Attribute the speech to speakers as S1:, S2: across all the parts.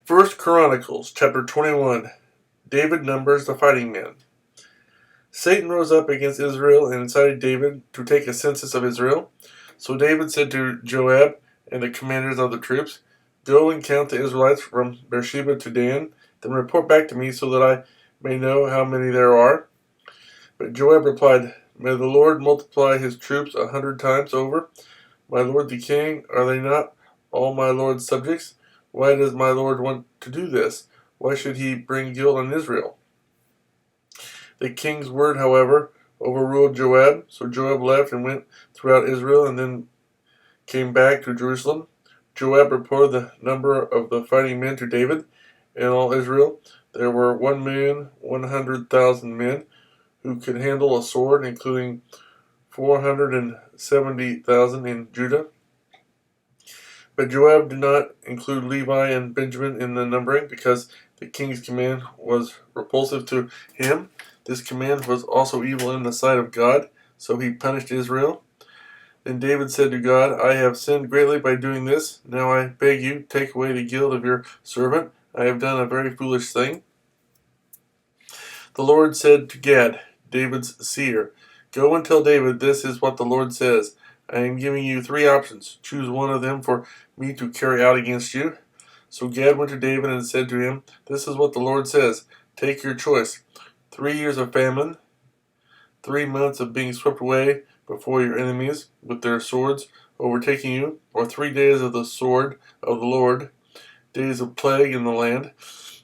S1: First Chronicles chapter 21. David numbers the fighting men. Satan rose up against Israel and incited David to take a census of Israel. So David said to Joab and the commanders of the troops, "Go and count the Israelites from Beersheba to Dan, then report back to me so that I may know how many there are." But Joab replied, "May the Lord multiply his troops 100 times over. My lord the king, are they not all my lord's subjects? Why does my lord want to do this? Why should he bring guilt on Israel?" The king's word, however, overruled Joab. So Joab left and went throughout Israel and then came back to Jerusalem. Joab reported the number of the fighting men to David. In all Israel, there were 1,100,000 men who could handle a sword, including 470,000 in Judah. But Joab did not include Levi and Benjamin in the numbering because the king's command was repulsive to him. This command was also evil in the sight of God, so he punished Israel. Then David said to God, "I have sinned greatly by doing this. Now I beg you, take away the guilt of your servant. I have done a very foolish thing." The Lord said to Gad, David's seer, "Go and tell David, this is what the Lord says. I am giving you 3 options. Choose one of them for me to carry out against you." So Gad went to David and said to him, "This is what the Lord says. Take your choice. 3 years of famine, 3 months of being swept away before your enemies with their swords overtaking you, or 3 days of the sword of the Lord, days of plague in the land,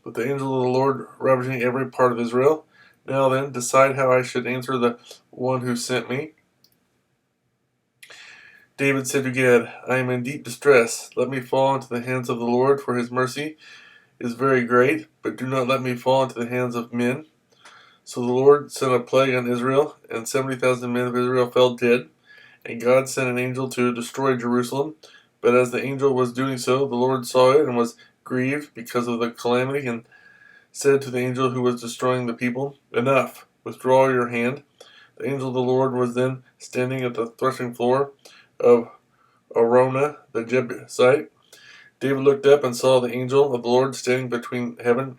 S1: with the angel of the Lord ravaging every part of Israel. Now then, decide how I should answer the one who sent me." David said to Gad, "I am in deep distress. Let me fall into the hands of the Lord, for his mercy is very great, but do not let me fall into the hands of men." So the Lord sent a plague on Israel, and 70,000 men of Israel fell dead. And God sent an angel to destroy Jerusalem. But as the angel was doing so, the Lord saw it and was grieved because of the calamity, and said to the angel who was destroying the people, "Enough, withdraw your hand." The angel of the Lord was then standing at the threshing floor of Araunah the Jebusite. David looked up and saw the angel of the Lord standing between heaven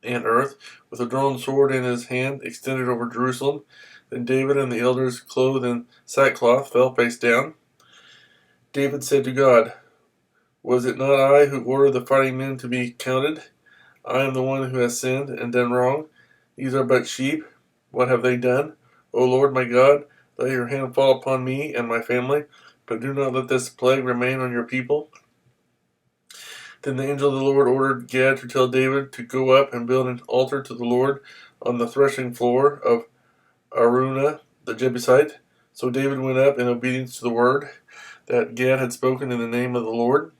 S1: and earth, with a drawn sword in his hand extended over Jerusalem. Then David and the elders, clothed in sackcloth, fell face down. David said to God, "Was it not I who ordered the fighting men to be counted? I am the one who has sinned and done wrong. These are but sheep. What have they done? O Lord my God, let your hand fall upon me and my family, but do not let this plague remain on your people." Then the angel of the Lord ordered Gad to tell David to go up and build an altar to the Lord on the threshing floor of Araunah the Jebusite. So David went up in obedience to the word that Gad had spoken in the name of the Lord.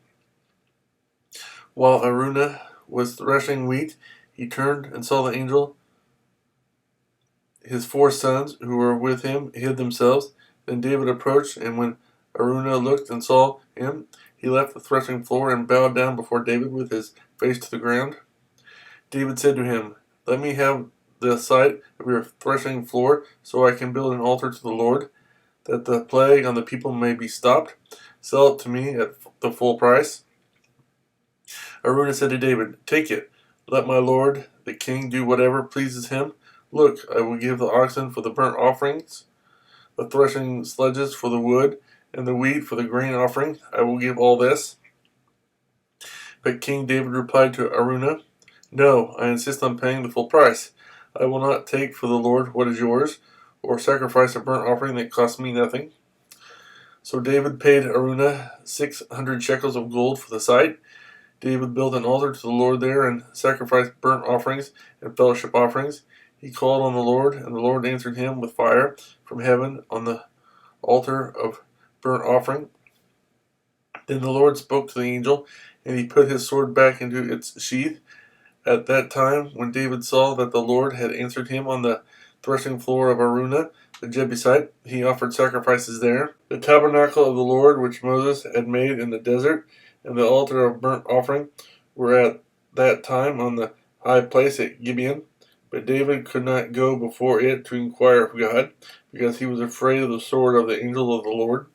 S1: While Araunah was threshing wheat, he turned and saw the angel. His 4 sons who were with him hid themselves. Then David approached, and when Araunah looked and saw him, he left the threshing floor and bowed down before David with his face to the ground. David said to him, "Let me have the site of your threshing floor, so I can build an altar to the Lord, that the plague on the people may be stopped. Sell it to me at the full price." Araunah said to David, "Take it. Let my lord the king do whatever pleases him. Look, I will give the oxen for the burnt offerings, the threshing sledges for the wood, and the wheat for the grain offering. I will give all this." But King David replied to Araunah, "No, I insist on paying the full price. I will not take for the Lord what is yours, or sacrifice a burnt offering that costs me nothing." So David paid Araunah 600 shekels of gold for the site. David built an altar to the Lord there and sacrificed burnt offerings and fellowship offerings. He called on the Lord, and the Lord answered him with fire from heaven on the altar of burnt offering. Then the Lord spoke to the angel, and he put his sword back into its sheath. At that time, when David saw that the Lord had answered him on the threshing floor of Araunah the Jebusite, he offered sacrifices there. The tabernacle of the Lord, which Moses had made in the desert, and the altar of burnt offering were at that time on the high place at Gibeon. But David could not go before it to inquire of God, because he was afraid of the sword of the angel of the Lord.